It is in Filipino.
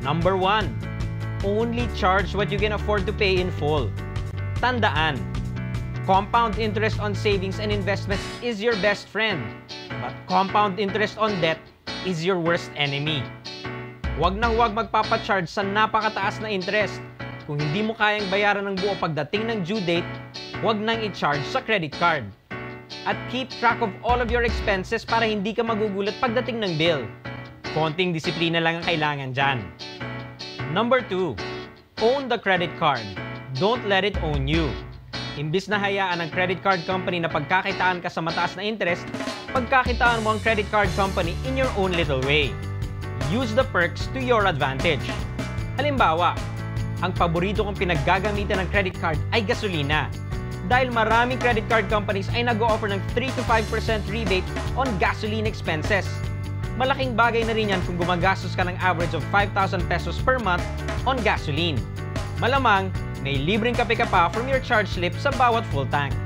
Number 1. Only charge what you can afford to pay in full. Tandaan, compound interest on savings and investments is your best friend, but compound interest on debt is your worst enemy. Huwag nang huwag magpapacharge sa napakataas na interest. Kung hindi mo kayang bayaran ng buo pagdating ng due date, huwag nang i-charge sa credit card. At keep track of all of your expenses para hindi ka magugulat pagdating ng bill. Konting disiplina lang ang kailangan dyan. Number 2. Own the credit card. Don't let it own you. Imbis na hayaan ng credit card company na pagkakitaan ka sa mataas na interest, pagkakitaan mo ang credit card company in your own little way. Use the perks to your advantage. Halimbawa, ang paborito kong pinaggagamitan ng credit card ay gasolina. Dahil maraming credit card companies ay nag-o-offer ng 3 to 5% rebate on gasoline expenses. Malaking bagay na rin yan kung gumagastos ka ng average of 5,000 pesos per month on gasoline. Malamang, may libreng kape ka pa from your charge slip sa bawat full tank.